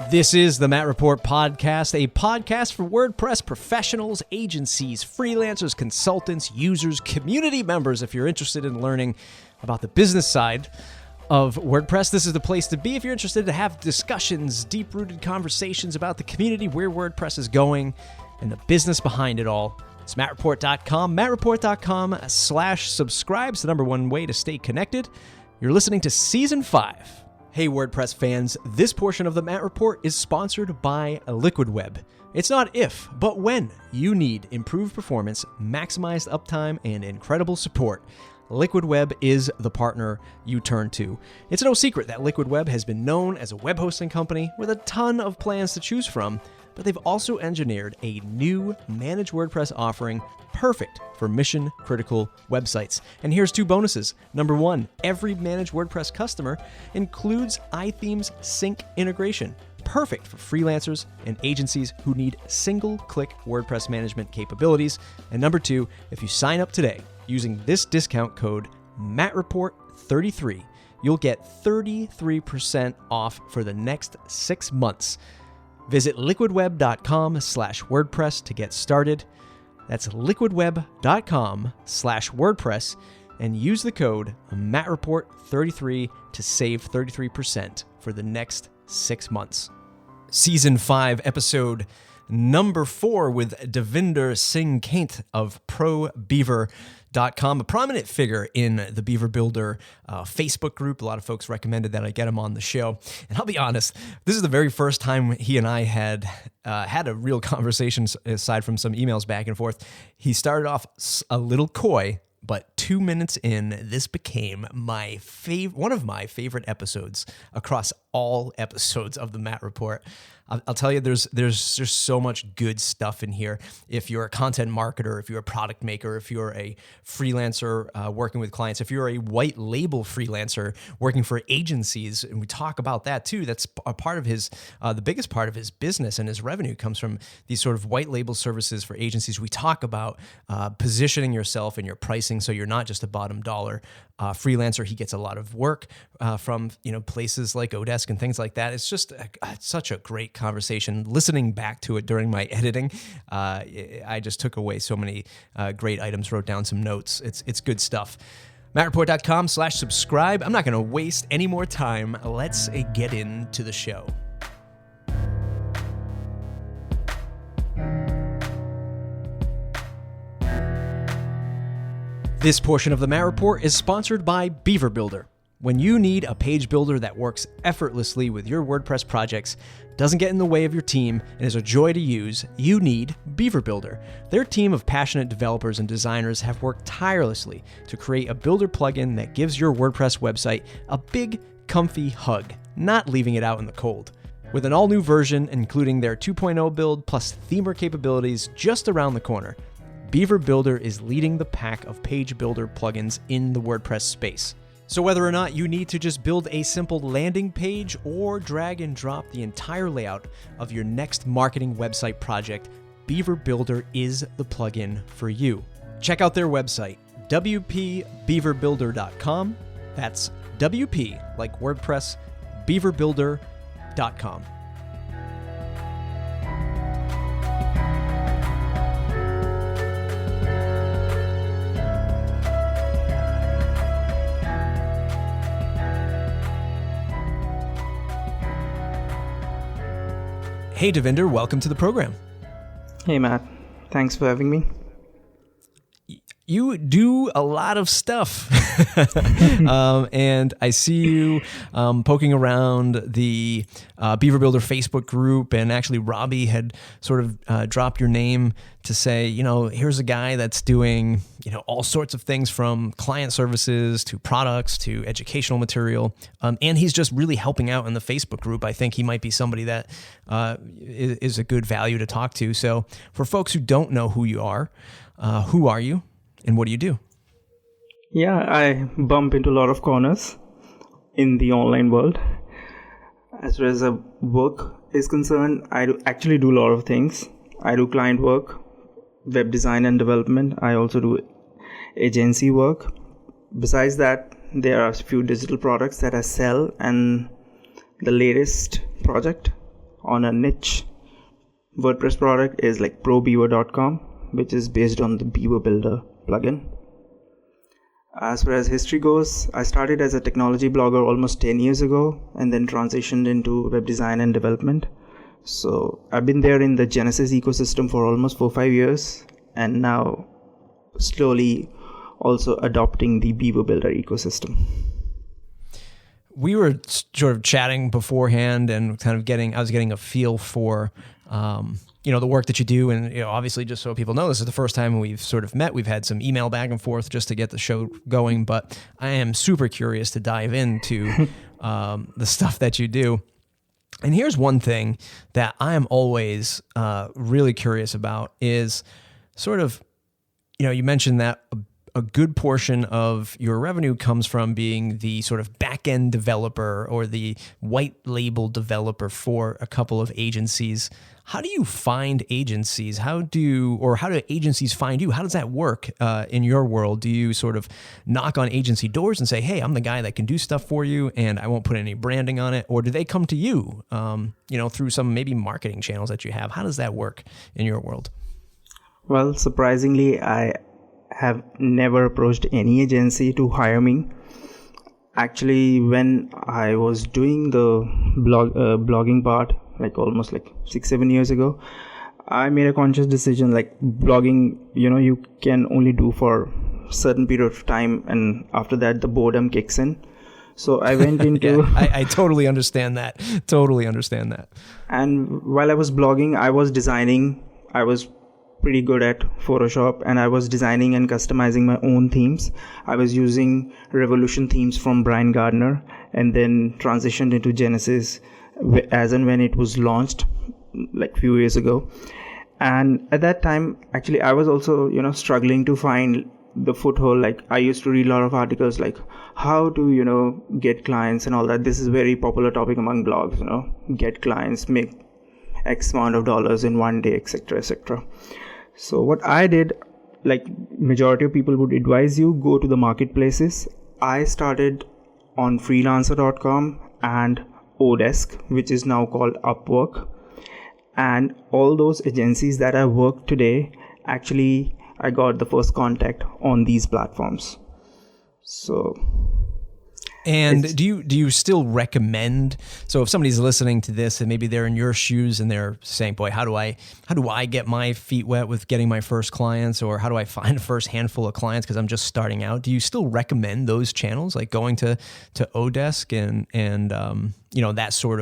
This is the Matt Report Podcast, a podcast for WordPress professionals, agencies, freelancers, consultants, users, community members. If you're interested in learning about the business side of WordPress, this is the place to be. If you're interested to have discussions, deep-rooted conversations about the community, where WordPress is going, and the business behind it all, it's mattreport.com. mattreport.com/subscribe is the number one way to stay connected. You're listening to Season 5. Hey WordPress fans, this portion of the Matt Report is sponsored by Liquid Web. It's not if, but when you need improved performance, maximized uptime, and incredible support, Liquid Web is the partner you turn to. It's no secret that Liquid Web has been known as a web hosting company with a ton of plans to choose from, but they've also engineered a new managed WordPress offering perfect for mission-critical websites. And here's 2 bonuses. Number 1, every managed WordPress customer includes iThemes Sync integration, perfect for freelancers and agencies who need single-click WordPress management capabilities. And number 2, if you sign up today using this discount code MattReport33, you'll get 33% off for the next 6 months. Visit liquidweb.com/WordPress to get started. That's liquidweb.com/WordPress and use the code MattReport33 to save 33% for the next 6 months. Season 5, episode number 4 with Davinder Singh Kainth of ProBeaver.com, a prominent figure in the Beaver Builder Facebook group. A lot of folks recommended that I get him on the show. And I'll be honest, this is the very first time he and I had a real conversation, aside from some emails back and forth. He started off a little coy, but 2 minutes in, this became one of my favorite episodes across all episodes of the Matt Report. I'll tell you, there's just so much good stuff in here. If you're a content marketer, if you're a product maker, if you're a freelancer working with clients, if you're a white label freelancer working for agencies, and we talk about that too. That's a part of his, the biggest part of his business and his revenue comes from these sort of white label services for agencies. We talk about positioning yourself and your pricing so you're not just a bottom dollar freelancer. He gets a lot of work from places like Odesk and things like that. It's just such a great conversation. Listening back to it during my editing, I just took away so many great items, wrote down some notes. It's good stuff. mattreport.com/subscribe. I'm not going to waste any more time. Let's get into the show. This portion of the Matt Report is sponsored by Beaver Builder. When you need a page builder that works effortlessly with your WordPress projects, doesn't get in the way of your team, and is a joy to use, you need Beaver Builder. Their team of passionate developers and designers have worked tirelessly to create a builder plugin that gives your WordPress website a big, comfy hug, not leaving it out in the cold. With an all-new version, including their 2.0 build plus themer capabilities just around the corner, Beaver Builder is leading the pack of page builder plugins in the WordPress space. So whether or not you need to just build a simple landing page or drag and drop the entire layout of your next marketing website project, Beaver Builder is the plugin for you. Check out their website, wpbeaverbuilder.com. That's WP, like WordPress, beaverbuilder.com. Hey, Davinder, welcome to the program. Hey, Matt. Thanks for having me. You do a lot of stuff, and I see you poking around the Beaver Builder Facebook group, and actually Robbie had sort of dropped your name to say, here's a guy that's doing, all sorts of things from client services to products to educational material, and he's just really helping out in the Facebook group. I think he might be somebody that is a good value to talk to. So for folks who don't know who you are, who are you? And what do you do? Yeah, I bump into a lot of corners in the online world. As far as work is concerned, I actually do a lot of things. I do client work, web design and development. I also do agency work. Besides that, there are a few digital products that I sell, and the latest project on a niche WordPress product is like ProBeaver.com, which is based on the Beaver Builder plugin. As far as history goes, I started as a technology blogger almost 10 years ago and then transitioned into web design and development. So I've been there in the Genesis ecosystem for almost 4-5 years, and now slowly also adopting the Beaver Builder ecosystem. We were sort of chatting beforehand and kind of I was getting a feel for, the work that you do. And, obviously just so people know, this is the first time we've sort of met. We've had some email back and forth just to get the show going, but I am super curious to dive into the stuff that you do. And here's one thing that I am always really curious about is sort of, you mentioned that a good portion of your revenue comes from being the sort of back-end developer or the white label developer for a couple of agencies. How do you find agencies? How do agencies find you? How does that work in your world? Do you sort of knock on agency doors and say, hey, I'm the guy that can do stuff for you and I won't put any branding on it? Or do they come to you, through some maybe marketing channels that you have? How does that work in your world? Well, surprisingly, I have never approached any agency to hire me. Actually, when I was doing the blogging part, like almost like 6-7 years ago, I made a conscious decision, like blogging, you can only do for a certain period of time, and after that the boredom kicks in. So I went into I totally understand that. And while I was blogging, I was designing. I was pretty good at Photoshop, and I was designing and customizing my own themes. I was using Revolution themes from Brian Gardner, and then transitioned into Genesis as and when it was launched like few years ago. And at that time, actually, I was also struggling to find the foothold. Like, I used to read a lot of articles like how to get clients and all that. This is a very popular topic among blogs, get clients, make X amount of dollars in one day, etc., etc. So what I did, like majority of people would advise you, go to the marketplaces. I started on freelancer.com and Odesk, which is now called Upwork. And all those agencies that I work today, actually I got the first contact on these platforms. So, and do you still recommend? So if somebody's listening to this and maybe they're in your shoes and they're saying, "Boy, how do I get my feet wet with getting my first clients, or how do I find a first handful of clients because I'm just starting out?" Do you still recommend those channels, like going to Odesk and that sort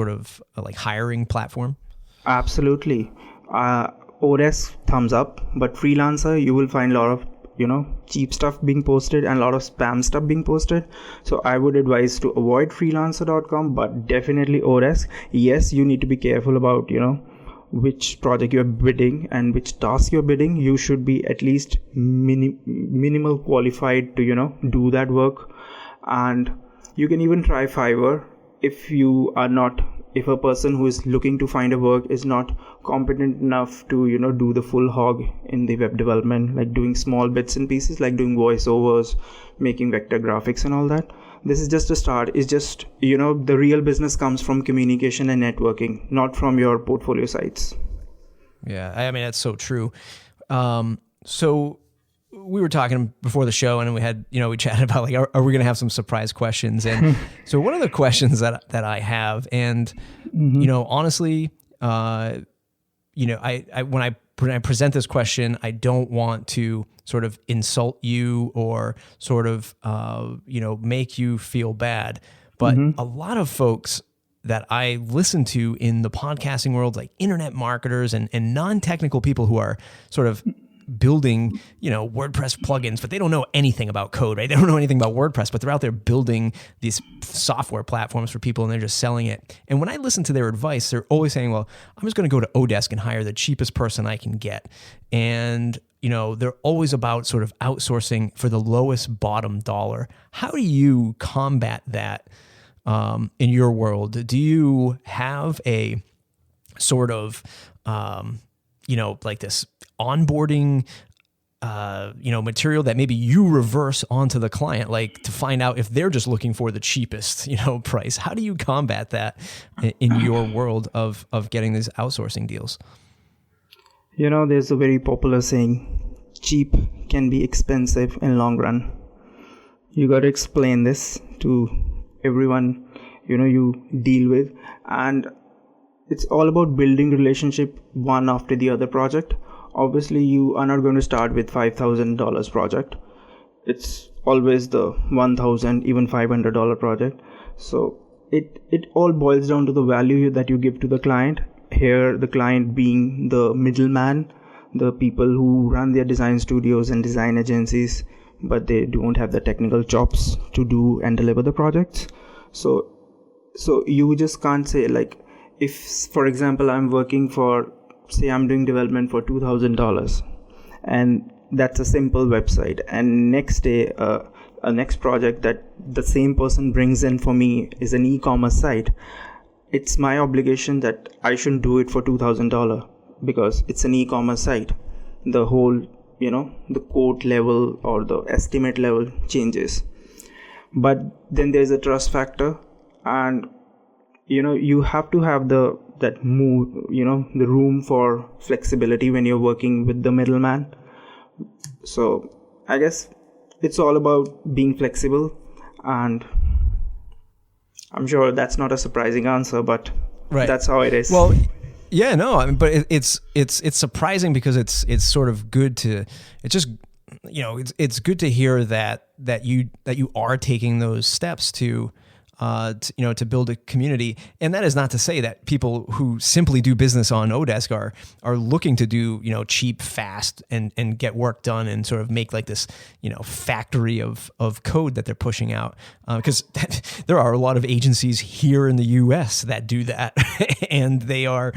of like hiring platform? Absolutely. Odesk, thumbs up, but Freelancer, you will find a lot of cheap stuff being posted and a lot of spam stuff being posted. So I would advise to avoid freelancer.com, but definitely Odesk. Yes, you need to be careful about which project you're bidding and which task you're bidding. You should be at least minimal qualified to do that work. And you can even try Fiverr if a person who is looking to find a work is not competent enough to do the full hog in the web development, like doing small bits and pieces, like doing voiceovers, making vector graphics and all that. This is just a start. It's just the real business comes from communication and networking, not from your portfolio sites. Yeah, I mean, that's so true. So we were talking before the show, and we had, we chatted about like, are we going to have some surprise questions? And so one of the questions that I have, and honestly, I when I present this question, I don't want to sort of insult you or sort of make you feel bad, but a lot of folks that I listen to in the podcasting world, like internet marketers and non-technical people who are sort of building, WordPress plugins, but they don't know anything about code, right? They don't know anything about WordPress, but they're out there building these software platforms for people and they're just selling it. And when I listen to their advice, they're always saying, well, I'm just going to go to Odesk and hire the cheapest person I can get. And, they're always about sort of outsourcing for the lowest bottom dollar. How do you combat that in your world? Do you have a sort of, like this onboarding material that maybe you reverse onto the client, like to find out if they're just looking for the cheapest, price? How do you combat that in your world of getting these outsourcing deals? There's a very popular saying, cheap can be expensive in long run. You got to explain this to everyone, you deal with. And it's all about building relationship one after the other project. Obviously, you are not going to start with $5,000 project. It's always the $1,000, even $500 project. So it all boils down to the value that you give to the client. Here, the client being the middleman, the people who run their design studios and design agencies, but they don't have the technical chops to do and deliver the projects. So you just can't say, like, if, for example, I'm working for, say I'm doing development for $2,000 and that's a simple website, and next day a next project that the same person brings in for me is an e-commerce site, it's my obligation that I shouldn't do it for $2,000 because it's an e-commerce site. The whole, the quote level or the estimate level changes. But then there's a trust factor, and you have to have the room for flexibility when you're working with the middleman. So I guess it's all about being flexible, and I'm sure that's not a surprising answer, but that's how it is. Well, yeah, no, I mean, but it's surprising because it's sort of good to, it's just, it's good to hear that you are taking those steps to build a community. And that is not to say that people who simply do business on Odesk are looking to do, cheap, fast and get work done and sort of make like this, factory of code that they're pushing out. Because there are a lot of agencies here in the US that do that and they're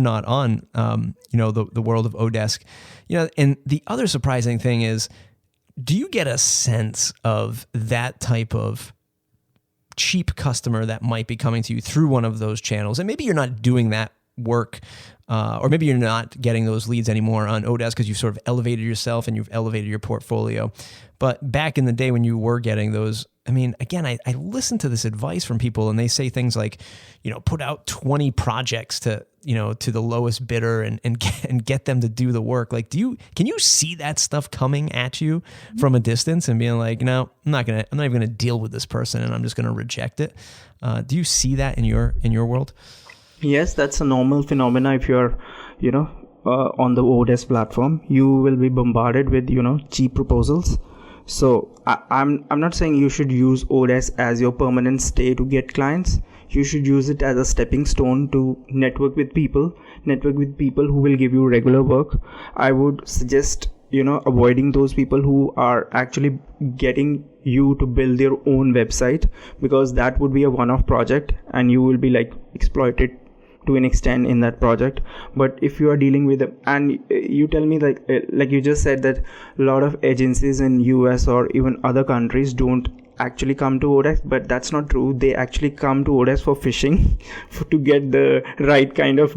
not on, the world of Odesk, and the other surprising thing is, do you get a sense of that type of cheap customer that might be coming to you through one of those channels? And maybe you're not doing that work, or maybe you're not getting those leads anymore on Odesk because you've sort of elevated yourself and you've elevated your portfolio. But back in the day when you were getting those, I mean, again, I listen to this advice from people and they say things like, put out 20 projects to the lowest bidder and get them to do the work. Like, can you see that stuff coming at you from a distance and being like, no, I'm not even going to deal with this person and I'm just going to reject it. Do you see that in your world? Yes, that's a normal phenomena. If you're, on the Odesk platform, you will be bombarded with, cheap proposals. So I'm not saying you should use Odesk as your permanent stay to get clients. You should use it as a stepping stone to network with people who will give you regular work. I would suggest, avoiding those people who are actually getting you to build their own website, because that would be a one-off project and you will be like exploited to an extent in that project. But if you are dealing with them, and you tell me like you just said that a lot of agencies in US or even other countries don't actually come to Odesk, but that's not true. They actually come to Odesk for fishing, to get the right kind of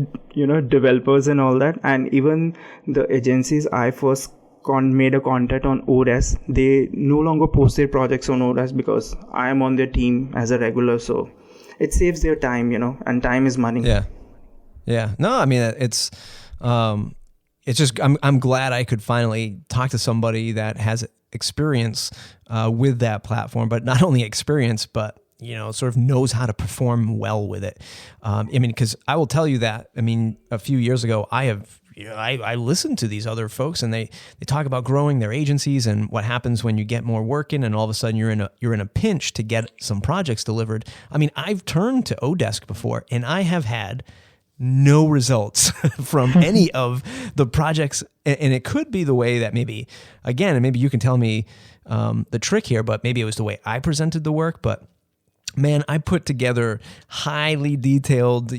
developers and all that. And even the agencies I first made a contact on Odesk, they no longer post their projects on Odesk because I am on their team as a regular, so it saves their time, and time is money. Yeah. No, I mean, it's just, I'm glad I could finally talk to somebody that has experience with that platform, but not only experience, but, sort of knows how to perform well with it. I mean, because I will tell you that, I mean, a few years ago, I listened to these other folks and they talk about growing their agencies and what happens when you get more work in and all of a sudden you're in a pinch to get some projects delivered. I mean, I've turned to Odesk before and I have had no results from any of the projects. And it could be the way that maybe you can tell me the trick here, but maybe it was the way I presented the work. But man, I put together highly detailed,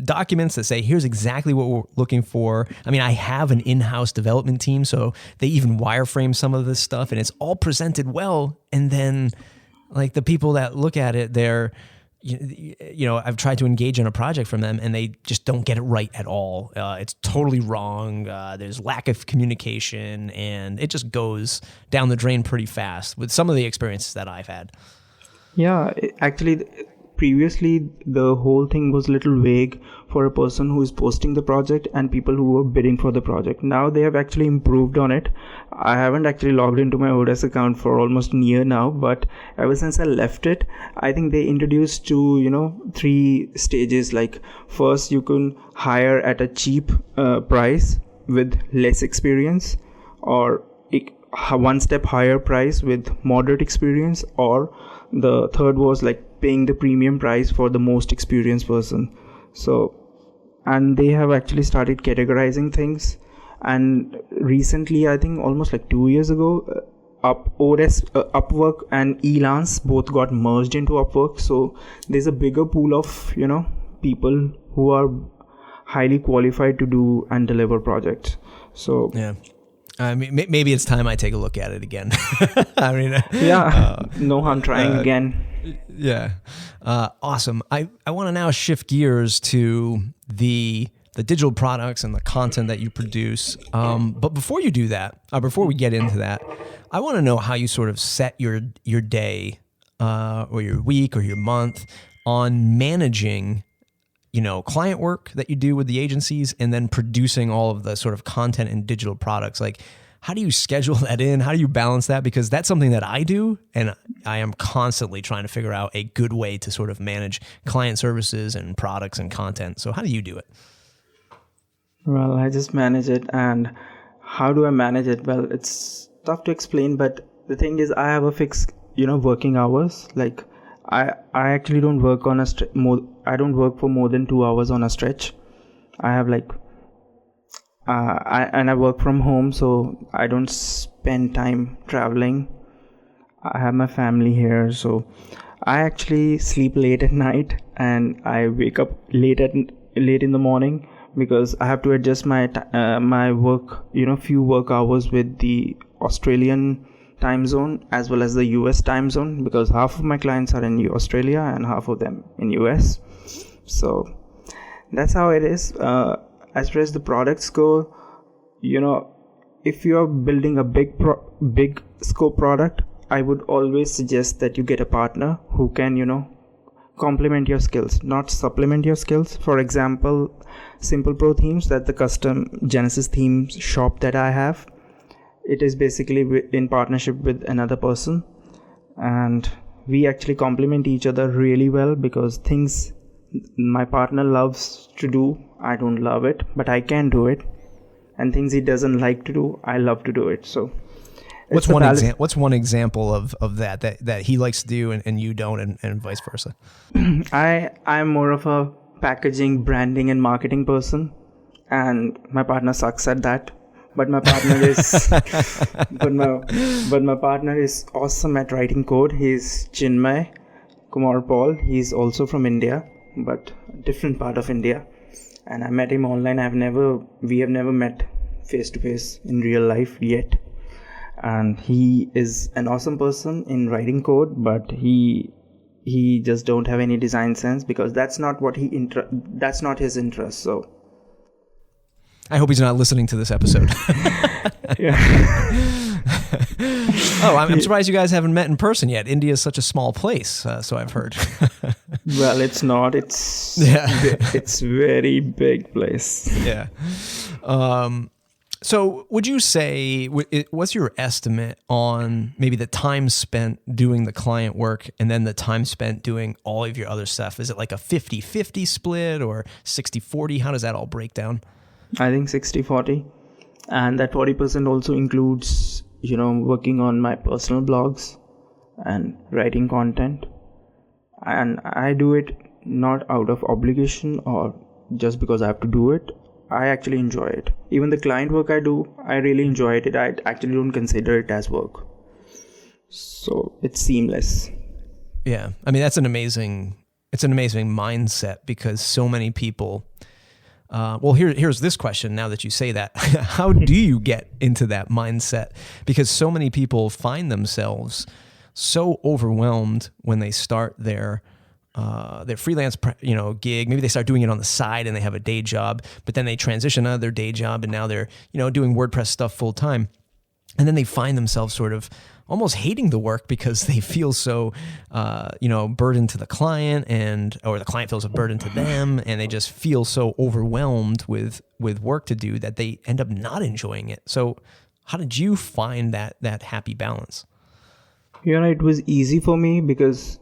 documents that say, here's exactly what we're looking for. I mean, I have an in-house development team, so they even wireframe some of this stuff and it's all presented well. And then like the people that look at it, they're, I've tried to engage in a project from them and they just don't get it right at all. It's totally wrong. There's lack of communication and it just goes down the drain pretty fast with some of the experiences that I've had. Yeah, actually, previously the whole thing was a little vague for a person who is posting the project and people who were bidding for the project. Now they have actually improved on it. I haven't actually logged into my WordPress account for almost a year now, but ever since I left it, I think they introduced 3 stages. Like, first you can hire at a cheap price with less experience, or one step higher price with moderate experience, or the third was like paying the premium price for the most experienced person. So, and they have actually started categorizing things. And recently, I think almost like 2 years ago, Upwork and Elance both got merged into Upwork. So there's a bigger pool of people who are highly qualified to do and deliver projects. So yeah. I mean, maybe it's time I take a look at it again. No harm trying again. Yeah. Awesome. I want to now shift gears to the digital products and the content that you produce. But before you do that, before we get into that, I want to know how you sort of set your day or your week or your month on managing client work that you do with the agencies and then producing all of the sort of content and digital products. Like, how do you schedule that in? How do you balance that? Because that's something that I do, and I am constantly trying to figure out a good way to sort of manage client services and products and content. So how do you do it? Well, I just manage it. And how do I manage it? Well, it's tough to explain, but the thing is, I have a fixed, working hours. Like, I actually don't work on I don't work for more than 2 hours on a stretch. I have I work from home, so I don't spend time traveling. I have my family here, so I actually sleep late at night and I wake up late in the morning because I have to adjust my my work, few work hours with the Australian time zone as well as the US time zone, because half of my clients are in Australia and half of them in US. So that's how it is. As far as the products go, if you're building a big scope product, I would always suggest that you get a partner who can complement your skills, not supplement your skills. For example, Simple Pro Themes, that the custom Genesis themes shop that I have, it is basically in partnership with another person, and we actually complement each other really well, because things my partner loves to do, I don't love it, but I can do it, and things he doesn't like to do, I love to do it. So what's one example of that he likes to do and you don't, and vice versa? I'm more of a packaging, branding and marketing person, and my partner sucks at that. But my partner is but my partner is awesome at writing code. He's Chinmay Kumar Paul. He's also from India, but a different part of India. And I met him online. We have never met face to face in real life yet. And he is an awesome person in writing code, but he just don't have any design sense, because that's not that's not his interest. So I hope he's not listening to this episode. I'm surprised you guys haven't met in person yet. India is such a small place, so I've heard. Well, it's not. It's very big place. Yeah. So would you say, what's your estimate on maybe the time spent doing the client work and then the time spent doing all of your other stuff? Is it like a 50-50 split or 60-40? How does that all break down? I think 60-40, and that 40% also includes working on my personal blogs and writing content, and I do it not out of obligation or just because I have to do it. I actually enjoy it. Even the client work I do, I really enjoy it. I actually don't consider it as work, so it's seamless. Yeah, I mean, it's an amazing mindset, because so many people. Here's this question now that you say that. How do you get into that mindset? Because so many people find themselves so overwhelmed when they start their their freelance, gig. Maybe they start doing it on the side and they have a day job, but then they transition out of their day job and now they're, doing WordPress stuff full time. And then they find themselves sort of almost hating the work because they feel so, burdened to the client or the client feels a burden to them. And they just feel so overwhelmed with work to do that they end up not enjoying it. So how did you find that happy balance? It was easy for me because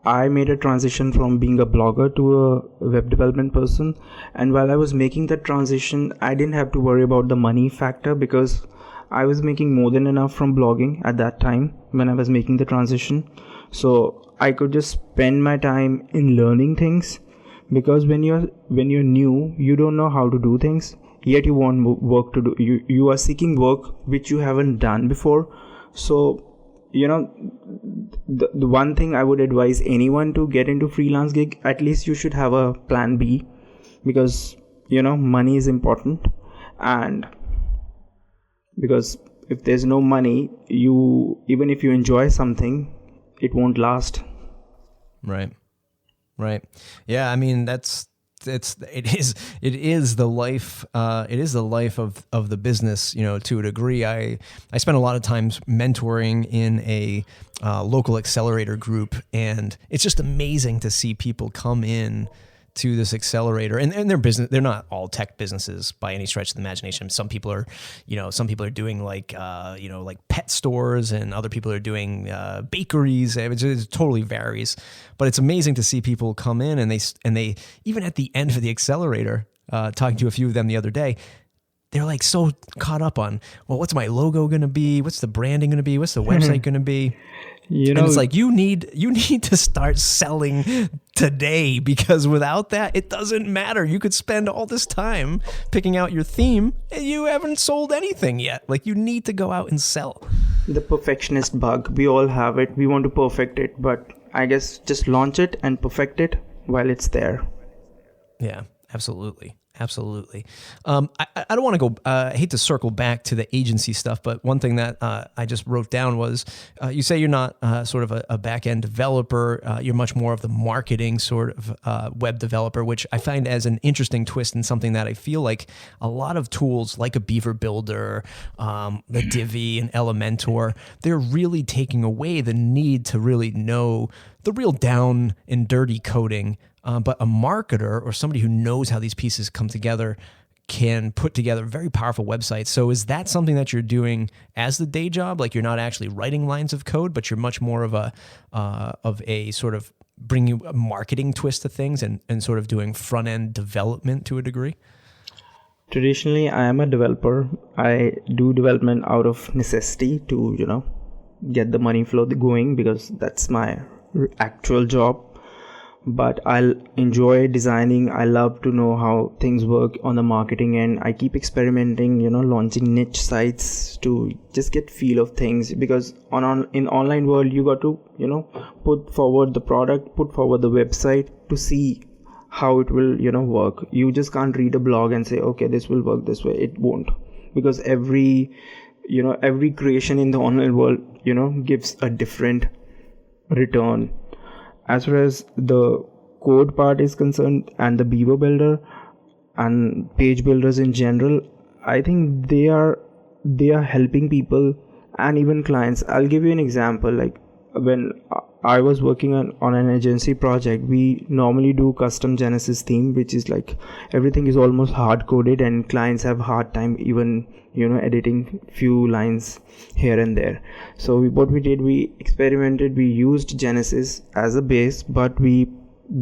I made a transition from being a blogger to a web development person. And while I was making that transition, I didn't have to worry about the money factor because I was making more than enough from blogging at that time when I was making the transition. So I could just spend my time in learning things, because when you're new, you don't know how to do things, yet you want work to do. You are seeking work which you haven't done before. So the one thing I would advise anyone to get into freelance gig, at least you should have a plan B, because money is important. And because if there's no money, even if you enjoy something, it won't last. Right. Yeah, I mean it is the life of the business, to a degree. I spent a lot of times mentoring in a local accelerator group, and it's just amazing to see people come in to this accelerator and their business. They're not all tech businesses by any stretch of the imagination. Some people are doing like pet stores, and other people are doing bakeries. It totally varies, but it's amazing to see people come in and they even at the end of the accelerator, talking to a few of them the other day, they're like so caught up on, well, what's my logo going to be? What's the branding going to be? What's the website going to be? And it's like, you need to start selling today, because without that, it doesn't matter. You could spend all this time picking out your theme and you haven't sold anything yet. Like, you need to go out and sell. The perfectionist bug, we all have it. We want to perfect it, but I guess just launch it and perfect it while it's there. Yeah, absolutely. I don't want to go, I hate to circle back to the agency stuff, but one thing that I just wrote down was, you say you're not sort of a back-end developer. You're much more of the marketing sort of web developer, which I find as an interesting twist, and something that I feel like a lot of tools like a Beaver Builder, the Divi and Elementor, they're really taking away the need to really know the real down and dirty coding. But a marketer or somebody who knows how these pieces come together can put together very powerful websites. So is that something that you're doing as the day job? Like, you're not actually writing lines of code, but you're much more of a sort of bringing a marketing twist to things and sort of doing front end development to a degree? Traditionally, I am a developer. I do development out of necessity to, get the money flow going, because that's my actual job. But I'll enjoy designing. I love to know how things work on the marketing end. I keep experimenting, launching niche sites to just get feel of things, because in online world, you got to, put forward the product, put forward the website to see how it will, work. You just can't read a blog and say, okay, this will work this way. It won't, because every creation in the online world, gives a different return. As far as the code part is concerned, and the Beaver Builder and page builders in general, I think they are helping people and even clients. I'll give you an example. Like, when I was working on an agency project, we normally do custom Genesis theme, which is like everything is almost hard coded, and clients have hard time even editing few lines here and there. So what we did, we experimented. We used Genesis as a base, but we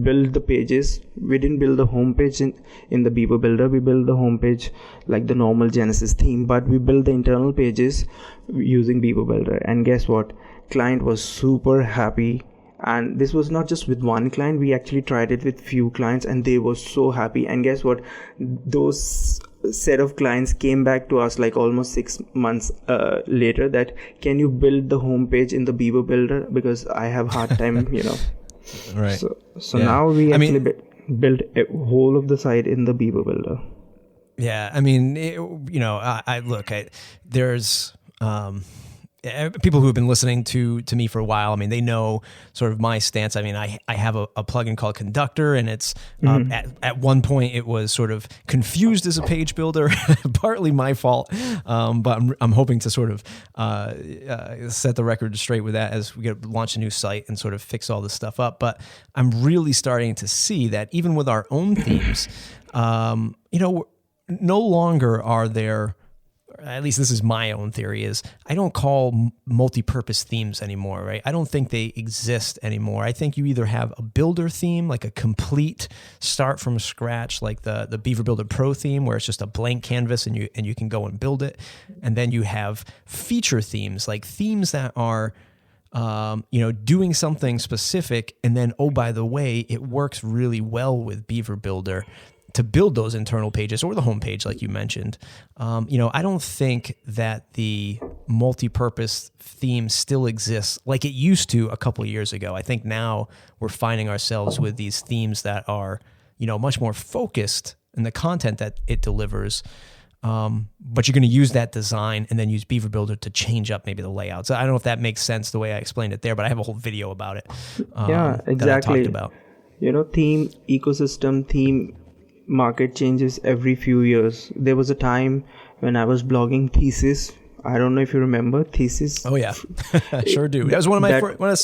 built the pages. We didn't build the home page in the Beaver Builder. We built the home page like the normal Genesis theme, but we built the internal pages using Beaver Builder. And guess what? Client was super happy. And this was not just with one client. We actually tried it with few clients, and they were so happy. And guess what? Those set of clients came back to us like almost 6 months later, that can you build the homepage in the Beaver Builder, because I have hard time, Right. So now we actually build a whole of the site in the Beaver Builder. people who have been listening to me for a while, I mean, they know sort of my stance. I mean, I have a plugin called Conductor, and it's at one point it was sort of confused as a page builder, partly my fault, but I'm hoping to sort of set the record straight with that as we launch a new site and sort of fix all this stuff up. But I'm really starting to see that even with our own themes, no longer are there, at least this is my own theory, is I don't call multi-purpose themes anymore, right? I don't think they exist anymore. I think you either have a builder theme, like a complete start from scratch, like the Beaver Builder Pro theme, where it's just a blank canvas and you can go and build it. And then you have feature themes, like themes that are doing something specific. And then, oh, by the way, it works really well with Beaver Builder to build those internal pages or the homepage, like you mentioned. I don't think that the multi-purpose theme still exists like it used to a couple of years ago. I think now we're finding ourselves with these themes that are, much more focused in the content that it delivers. But you're going to use that design and then use Beaver Builder to change up maybe the layout. So I don't know if that makes sense the way I explained it there, but I have a whole video about it. Yeah, exactly. That I talked about. Theme, ecosystem, theme, market changes every few years. There was a time when I was blogging Thesis. I don't know if you remember Thesis. Oh yeah, I sure do. That was one of my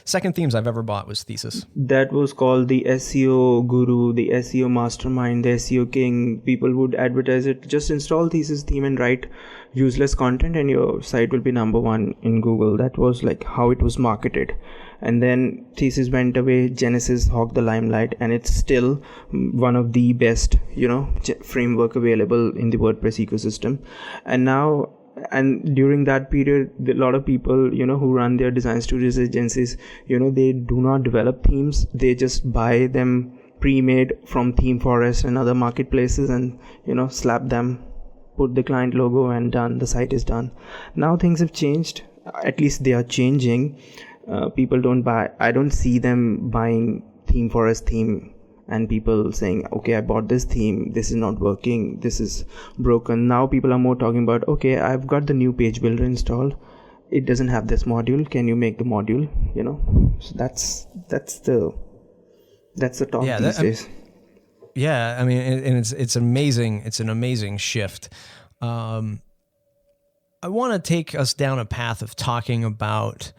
second themes I've ever bought was Thesis. That was called the SEO guru, the SEO mastermind, the SEO king. People would advertise it. Just install Thesis theme and write useless content and your site will be number one in Google. That was like how it was marketed. And then Thesis went away, Genesis hogged the limelight, and it's still one of the best, framework available in the WordPress ecosystem. And during that period, a lot of people, who run their design studios agencies, they do not develop themes. They just buy them pre-made from Theme Forest and other marketplaces and, slap them, put the client logo and done. The site is done. Now things have changed. At least they are changing. People don't buy. I don't see them buying Theme Forest theme and people saying, okay, I bought this theme, this is not working, this is broken. Now people are more talking about, okay, I've got the new page builder installed, it doesn't have this module, can you make the module? So that's the talk these days. Yeah, I mean, and it's amazing. It's an amazing shift. I want to take us down a path of talking about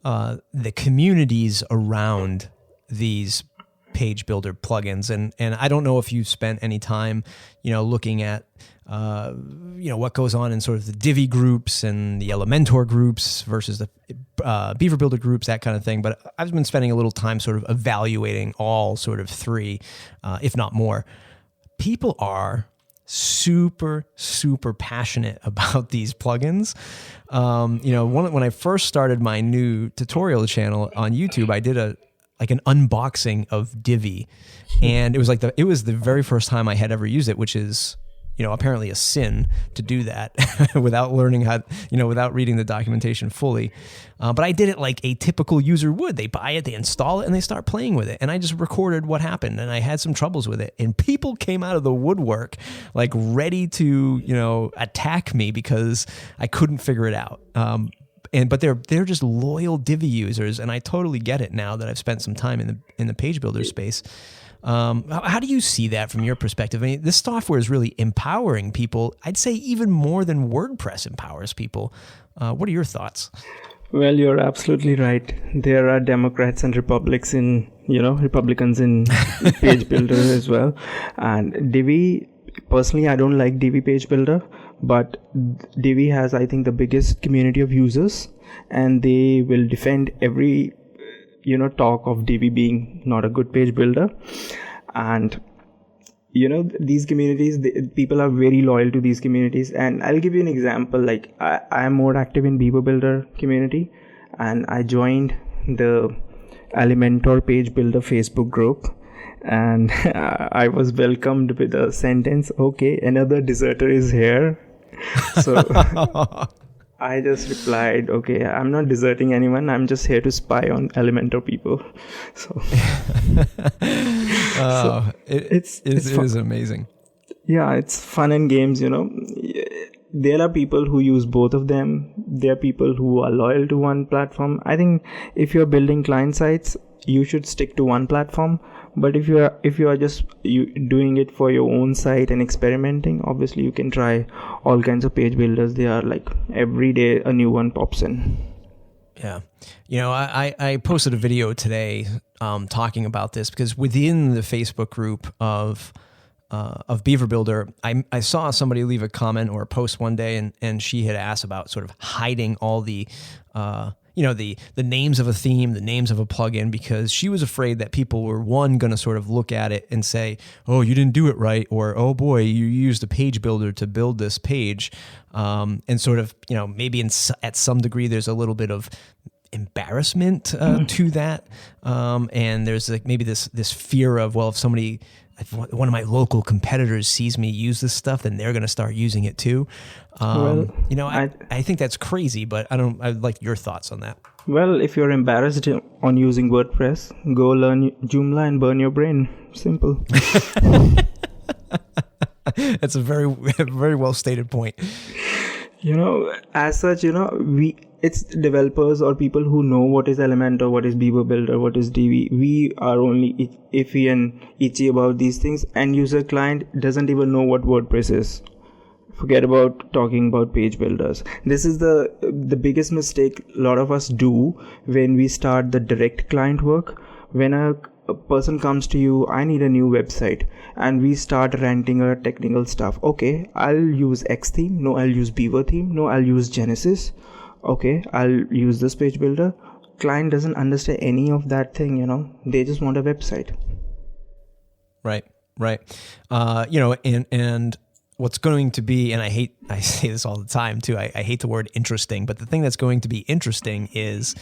the communities around these page builder plugins. And I don't know if you've spent any time, looking at, what goes on in sort of the Divi groups and the Elementor groups versus the Beaver Builder groups, that kind of thing. But I've been spending a little time sort of evaluating all sort of three, if not more. People are super, super passionate about these plugins. When I first started my new tutorial channel on YouTube, I did an unboxing of Divi, and it was the very first time I had ever used it, which is, apparently a sin to do that without learning how, without reading the documentation fully. But I did it like a typical user would. They buy it, they install it, and they start playing with it. And I just recorded what happened, and I had some troubles with it. And people came out of the woodwork, like ready to, attack me because I couldn't figure it out. But they're just loyal Divi users, and I totally get it now that I've spent some time in the page builder space. How do you see that from your perspective? I mean, this software is really empowering people. I'd say even more than WordPress empowers people. What are your thoughts? Well, you're absolutely right. There are Democrats and Republicans in page builder as well. And Divi, personally, I don't like Divi page builder, but Divi has, I think, the biggest community of users, and they will defend every talk of Divi being not a good page builder. And these communities, people are very loyal to these communities. And I'll give you an example. Like I am more active in Beaver Builder community, and I joined the Elementor page builder Facebook group, and I was welcomed with a sentence, okay, another deserter is here. So I just replied, okay, I'm not deserting anyone. I'm just here to spy on Elementor people. So, it is amazing. Yeah, it's fun and games, there are people who use both of them. There are people who are loyal to one platform. I think if you're building client sites, you should stick to one platform. But if you are just doing it for your own site and experimenting, obviously you can try all kinds of page builders. They are like every day a new one pops in. Yeah. I posted a video today talking about this because within the Facebook group of Beaver Builder, I saw somebody leave a comment or a post one day, and she had asked about sort of hiding all the the names of a theme, the names of a plugin, because she was afraid that people were going to sort of look at it and say, oh, you didn't do it right, or oh boy, you used a page builder to build this page, and sort of maybe at some degree there's a little bit of embarrassment to that, and there's like maybe this fear of, well, if one of my local competitors sees me use this stuff, then they're going to start using it too. I think that's crazy, but I'd like your thoughts on that. Well, if you're embarrassed on using WordPress, go learn Joomla and burn your brain. Simple. That's a very, very well stated point. As such, it's developers or people who know what is Elementor, what is Beaver Builder, what is DV. We are only iffy and itchy about these things. End user client doesn't even know what WordPress is. Forget about talking about page builders. This is the biggest mistake a lot of us do when we start the direct client work. When a person comes to you, I need a new website, and we start ranting our technical stuff. Okay, I'll use X theme. No, I'll use Beaver theme. No, I'll use Genesis. Okay, I'll use this page builder. Client doesn't understand any of that thing, they just want a website. Right. And what's going to be, and I say this all the time too, I hate the word interesting, but the thing that's going to be interesting is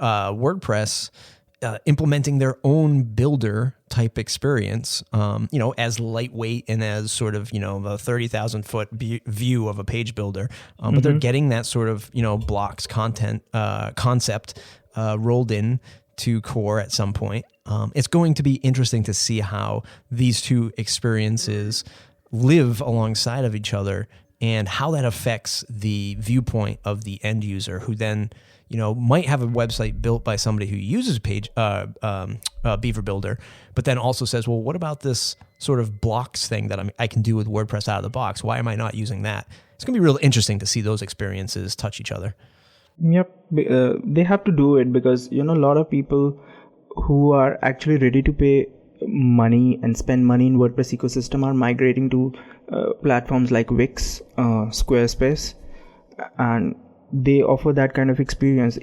WordPress implementing their own builder type experience, as lightweight and as sort of, a 30,000 foot view of a page builder. But they're getting that sort of, blocks concept rolled in to core at some point. It's going to be interesting to see how these two experiences live alongside of each other and how that affects the viewpoint of the end user, who then might have a website built by somebody who uses Beaver Builder, but then also says, well, what about this sort of blocks thing that I can do with WordPress out of the box? Why am I not using that? It's going to be real interesting to see those experiences touch each other. Yep. They have to do it because, a lot of people who are actually ready to pay money and spend money in WordPress ecosystem are migrating to platforms like Wix, Squarespace, and they offer that kind of experience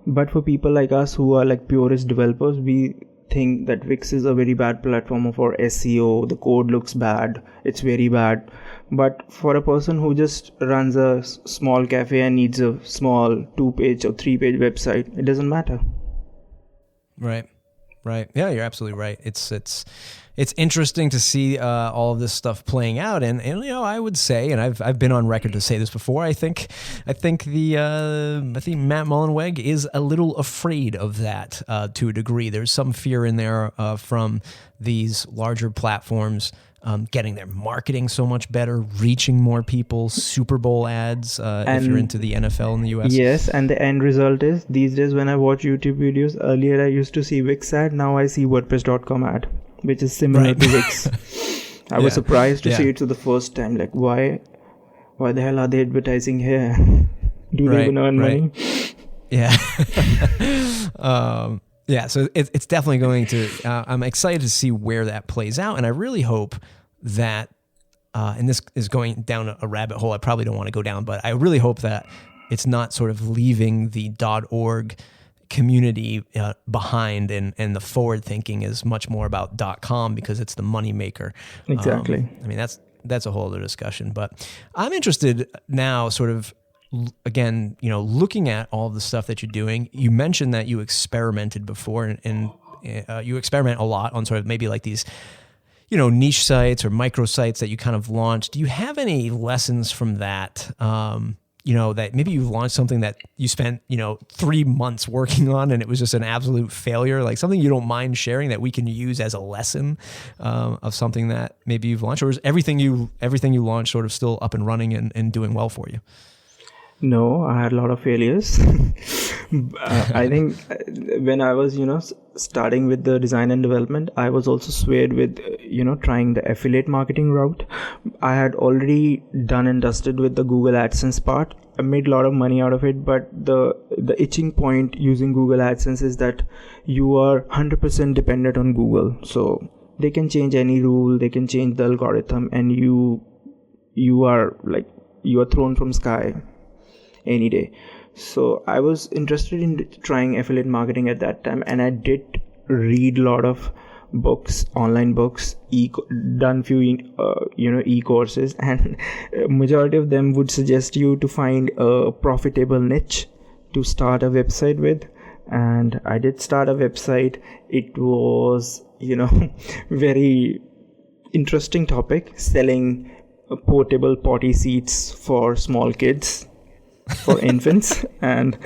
but for people like us who are like purist developers, we think that Wix is a very bad platform for SEO. The code looks bad, it's very bad. But for a person who just runs a small cafe and needs a small 2-page or 3-page website, it doesn't matter. Right. Yeah, you're absolutely right. It's interesting to see all of this stuff playing out, and I would say, and I've been on record to say this before. I think Matt Mullenweg is a little afraid of that to a degree. There's some fear in there from these larger platforms getting their marketing so much better, reaching more people, Super Bowl ads if you're into the NFL in the US. Yes, and the end result is these days when I watch YouTube videos, earlier I used to see Wix ad, now I see WordPress.com ad, which is similar to Wix. I was surprised to see it for the first time. Like, why the hell are they advertising here? Do they even earn money? Yeah. Yeah, so it's definitely going to, I'm excited to see where that plays out. And I really hope that, and this is going down a rabbit hole I probably don't want to go down, but I really hope that it's not sort of leaving the .org community behind, and the forward thinking is much more about .com because it's the money maker. Exactly. I mean, that's a whole other discussion, but I'm interested now sort of, again, looking at all the stuff that you're doing. You mentioned that you experimented before, and you experiment a lot on sort of maybe like these, niche sites or micro sites that you kind of launched. Do you have any lessons from that? that maybe you've launched something that you spent, 3 months working on and it was just an absolute failure, like something you don't mind sharing that we can use as a lesson of something that maybe you've launched, or is everything you launched sort of still up and running and doing well for you? No, I had a lot of failures. I think when I was, starting with the design and development, I was also swayed with, trying the affiliate marketing route. I had already done and dusted with the Google AdSense part. I made a lot of money out of it, but the itching point using Google AdSense is that you are 100% dependent on Google. So they can change any rule, they can change the algorithm, and you are thrown from sky any day. So I was interested in trying affiliate marketing at that time, and I did read a lot of books, online books, done few e-courses, and majority of them would suggest you to find a profitable niche to start a website with. And I did start a website. It was very interesting topic, selling portable potty seats for small kids, for infants. and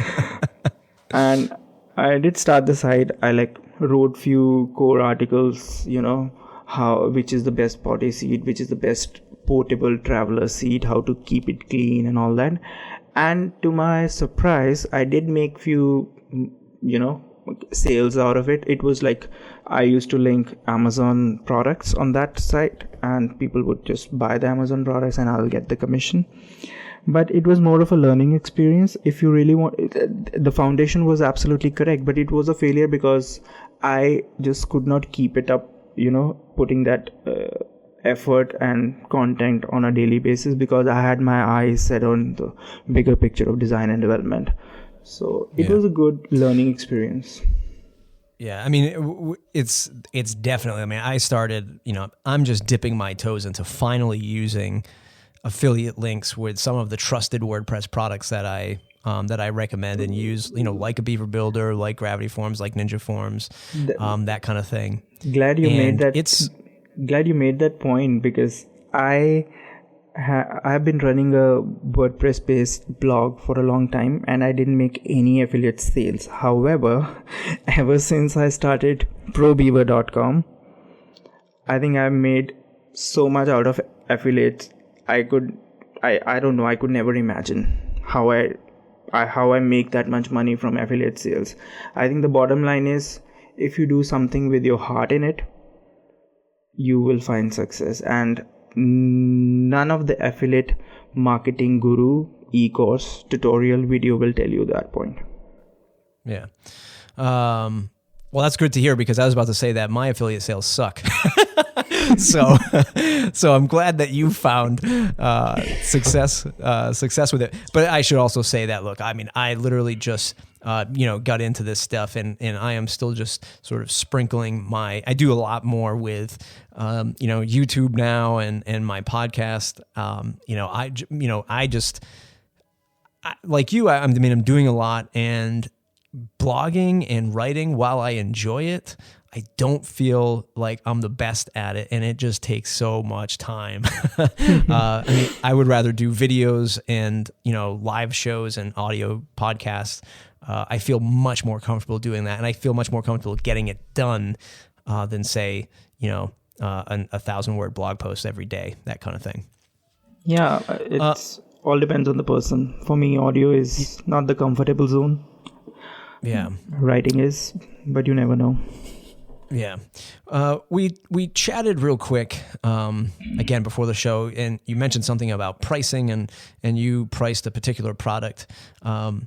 I did start the site. I wrote few core articles, which is the best potty seat, which is the best portable traveler seat, how to keep it clean and all that. And to my surprise, I did make few sales out of it. It was like I used to link Amazon products on that site, and people would just buy the Amazon products and I'll get the commission. But it was more of a learning experience. If you really want, the foundation was absolutely correct, but it was a failure because I just could not keep it up, putting that effort and content on a daily basis, because I had my eyes set on the bigger picture of design and development. So it was a good learning experience. Yeah, I mean, it's definitely, I started, I'm just dipping my toes into finally using affiliate links with some of the trusted WordPress products that I recommend and use, like a Beaver Builder, like Gravity Forms, like Ninja Forms, that kind of thing. Glad you made that point, because I've been running a WordPress based blog for a long time and I didn't make any affiliate sales. However, ever since I started ProBeaver.com, I think I've made so much out of affiliates. I don't know, I could never imagine how I make that much money from affiliate sales. I think the bottom line is, if you do something with your heart in it, you will find success. And none of the affiliate marketing guru e-course tutorial video will tell you that point. Yeah. Well, that's good to hear, because I was about to say that my affiliate sales suck. So I'm glad that you found success with it. But I should also say that, look, I literally just got into this stuff, and I am still just sort of sprinkling I do a lot more with YouTube now and my podcast. I'm doing a lot, and blogging and writing, while I enjoy it, I don't feel like I'm the best at it, and it just takes so much time. I would rather do videos and, live shows and audio podcasts. I feel much more comfortable doing that, and I feel much more comfortable getting it done than, say, a 1,000-word blog post every day, that kind of thing. Yeah, it's all depends on the person. For me, audio is not the comfortable zone. Yeah. Writing is, but you never know. Yeah. We chatted real quick, again, before the show, and you mentioned something about pricing, and you priced a particular product at,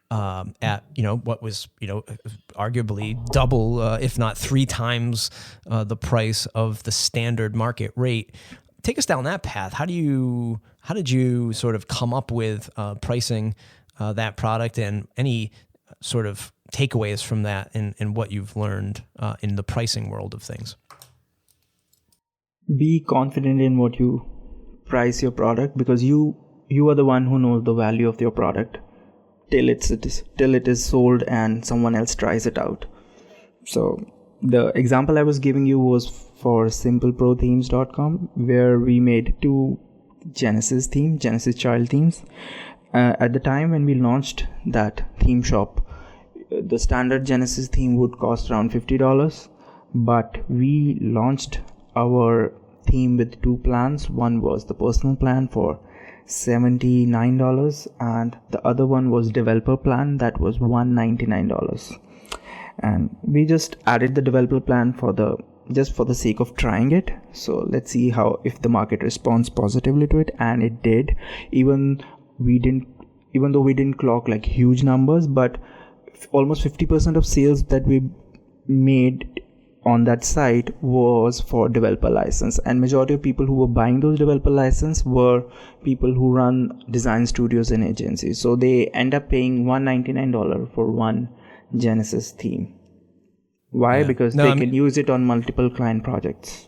what was, arguably double, if not 3 times the price of the standard market rate. Take us down that path. How did you sort of come up with pricing that product, and any sort of takeaways from that and what you've learned in the pricing world of things? Be confident in what you price your product, because you are the one who knows the value of your product till it is sold and someone else tries it out. So the example I was giving you was for simpleprothemes.com, where we made 2 Genesis child themes. At the time when we launched that theme shop, the standard Genesis theme would cost around $50, but we launched our theme with two plans. One was the personal plan for $79, and the other one was developer plan that was $199. And we just added the developer plan for the sake of trying it. So let's see if the market responds positively to it, and it did. Even though we didn't clock like huge numbers, but almost 50% of sales that we made on that site was for developer license, and majority of people who were buying those developer license were people who run design studios and agencies. So they end up paying $199 for one Genesis theme. Why? Because they can use it on multiple client projects.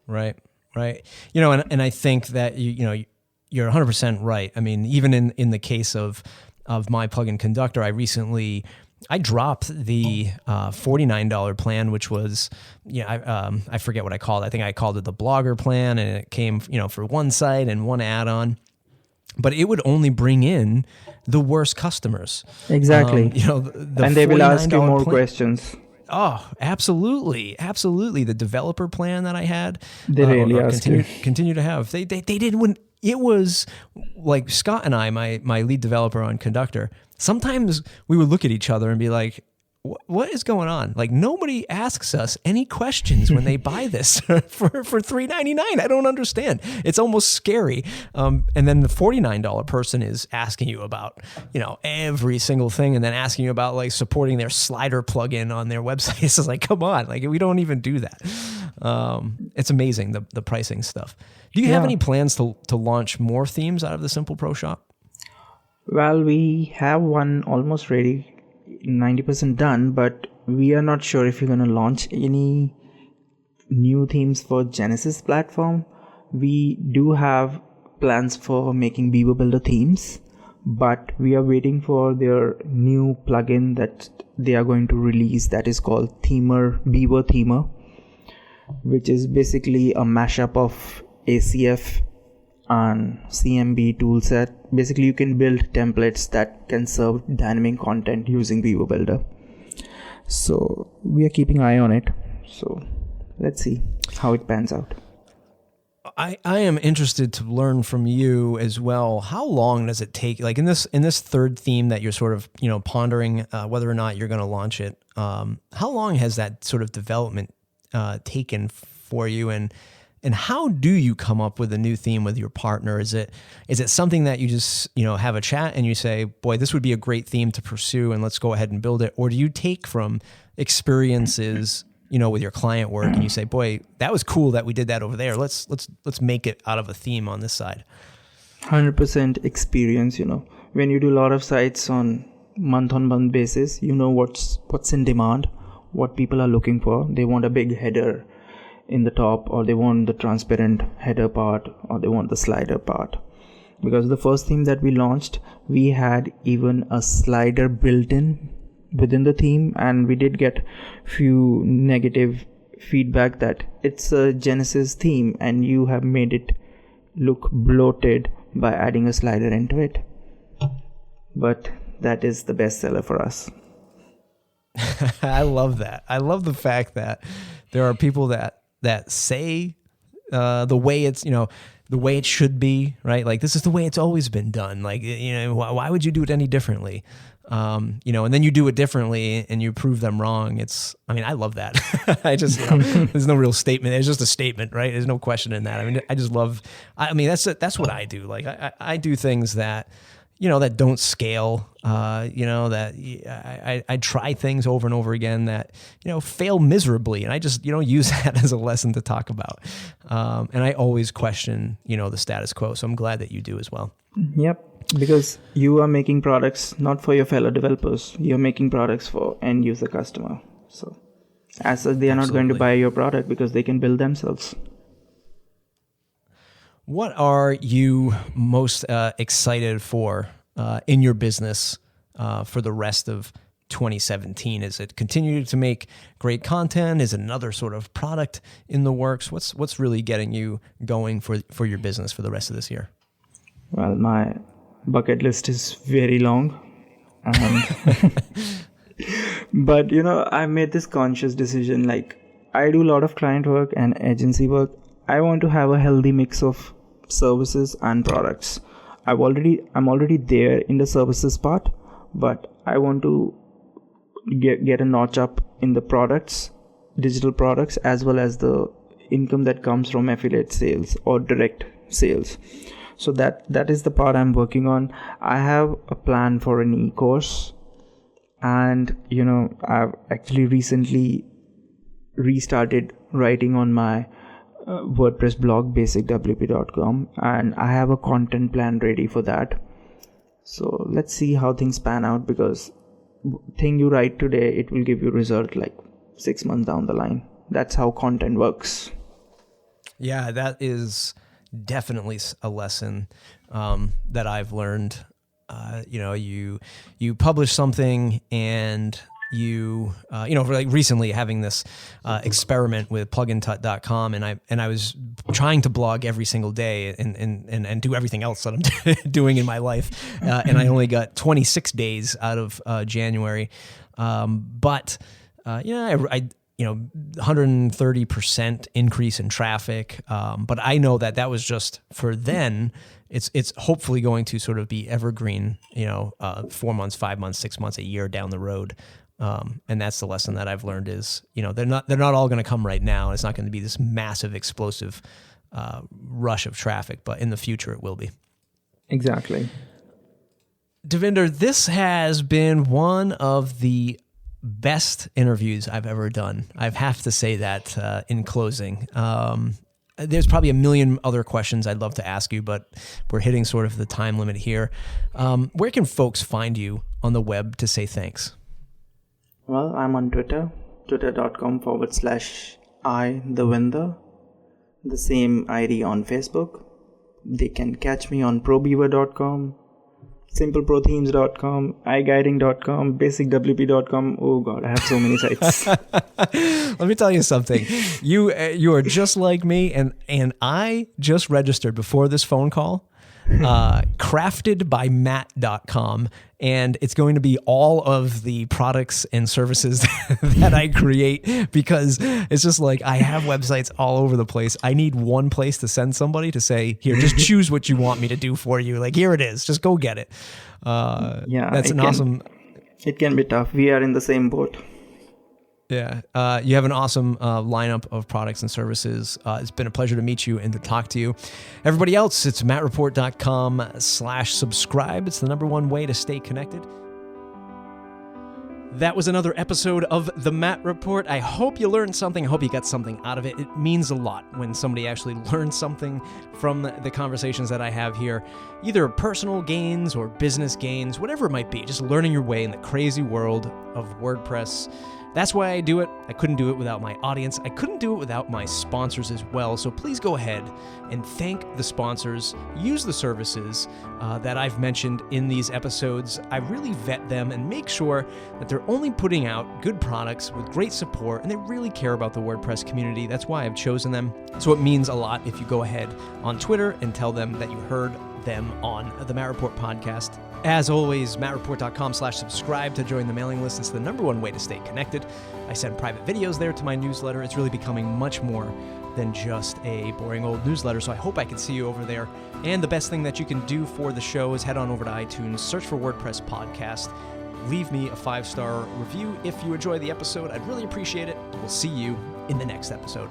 Right. And I think that you're 100% right. I mean, even in the case of my plugin Conductor, I dropped the $49 plan, which was, I forget what I called it. I think I called it the blogger plan, and it came, for one site and one add-on, but it would only bring in the worst customers. Exactly. And they will ask you more questions. Oh, absolutely. The developer plan that I had, they really ask you. Continue to have. They did when it was like Scott and I, my lead developer on Conductor. Sometimes we would look at each other and be like, what is going on? Like, nobody asks us any questions when they buy this for $3.99. I don't understand. It's almost scary. And then the $49 person is asking you about, every single thing, and then asking you about like supporting their slider plugin on their website. It's like, come on, like we don't even do that. It's amazing, the pricing stuff. Do you have any plans to launch more themes out of the Simple Pro shop? Well, we have one almost ready, 90% done, but we are not sure if we're going to launch any new themes for Genesis platform. We do have plans for making Beaver Builder themes, but we are waiting for their new plugin that they are going to release that is called Beaver Themer, which is basically a mashup of ACF and CMB toolset. Basically, you can build templates that can serve dynamic content using Beaver Builder. So we are keeping an eye on it. So let's see how it pans out. I am interested to learn from you as well. How long does it take? Like in this third theme that you're sort of pondering whether or not you're going to launch it. How long has that sort of development taken for you, and how do you come up with a new theme with your partner? Is it something that you just have a chat and you say, boy, this would be a great theme to pursue, and let's go ahead and build it? Or do you take from experiences with your client work and you say, boy, that was cool that we did that over there. Let's make it out of a theme on this side? 100% experience. When you do a lot of sites on month-on-month basis, what's in demand, what people are looking for. They want a big header in the top, or they want the transparent header part, or they want the slider part. Because the first theme that we launched, we had even a slider built in within the theme, and we did get few negative feedback that it's a Genesis theme and you have made it look bloated by adding a slider into it. But that is the best seller for us. I love that. I love the fact that there are people that say the way it's, the way it should be, right? Like, this is the way it's always been done. Like, why would you do it any differently? And then you do it differently and you prove them wrong. I love that. There's no real statement. It's just a statement, right? There's no question in that. That's what I do. Like, I do things that, that don't scale, that I try things over and over again that, fail miserably. And I just, use that as a lesson to talk about. And I always question, the status quo. So I'm glad that you do as well. Yep. Because you are making products not for your fellow developers. You're making products for end user customer. So as such, they are not going to buy your product because they can build themselves. What are you most excited for in your business for the rest of 2017? Is it continue to make great content? Is it another sort of product in the works? What's really getting you going for your business for the rest of this year? Well, bucket list is very long. And but I made this conscious decision, like I do a lot of client work and agency work. I want to have a healthy mix of services and products. I'm already there in the services part, but I want to get a notch up in the products, digital products, as well as the income that comes from affiliate sales or direct sales. So that is the part I'm working on. I have a plan for an e-course, and I've actually recently restarted writing on my WordPress blog, BasicWP.com, and I have a content plan ready for that. So let's see how things pan out, because thing you write today, it will give you result like 6 months down the line. That's how content works. Yeah, that is definitely a lesson that I've learned. You publish something, and you for like recently having this experiment with plugintut.com, and I was trying to blog every single day and do everything else that I'm doing in my life, and I only got 26 days out of January, but I 130% increase in traffic, but I know that was just for then. It's hopefully going to sort of be evergreen, 4 months, 5 months, 6 months, a year down the road. And that's the lesson that I've learned is, they're not all going to come right now. It's not going to be this massive, explosive rush of traffic, but in the future it will be. Exactly. Davinder, this has been one of the best interviews I've ever done. I have to say that in closing. There's probably a million other questions I'd love to ask you, but we're hitting sort of the time limit here. Where can folks find you on the web to say thanks? Well, I'm on Twitter, twitter.com/Davinder. The same ID on Facebook. They can catch me on ProBeaver.com, SimpleProThemes.com, iGuiding.com, BasicWP.com. Oh God, I have so many sites. Let me tell you something. You are just like me, and I just registered before this phone call, craftedbymatt.com, and it's going to be all of the products and services that I create, because it's just like I have websites all over the place. I need one place to send somebody to say, here, just choose what you want me to do for you. Like, here it is. Just go get it. That's awesome. It can be tough. We are in the same boat. Yeah. You have an awesome lineup of products and services. It's been a pleasure to meet you and to talk to you. Everybody else, it's mattreport.com/subscribe. It's the number one way to stay connected. That was another episode of The Matt Report. I hope you learned something. I hope you got something out of it. It means a lot when somebody actually learns something from the conversations that I have here, either personal gains or business gains, whatever it might be, just learning your way in the crazy world of WordPress. That's why I do it. I couldn't do it without my audience. I couldn't do it without my sponsors as well. So please go ahead and thank the sponsors. Use the services that I've mentioned in these episodes. I really vet them and make sure that they're only putting out good products with great support, and they really care about the WordPress community. That's why I've chosen them. So it means a lot if you go ahead on Twitter and tell them that you heard them on the Matt Report podcast. As always, mattreport.com/subscribe to join the mailing list. It's the number one way to stay connected. I send private videos there to my newsletter. It's really becoming much more than just a boring old newsletter, so I hope I can see you over there. And the best thing that you can do for the show is head on over to iTunes, search for WordPress Podcast, leave me a 5-star review if you enjoy the episode. I'd really appreciate it. We'll see you in the next episode.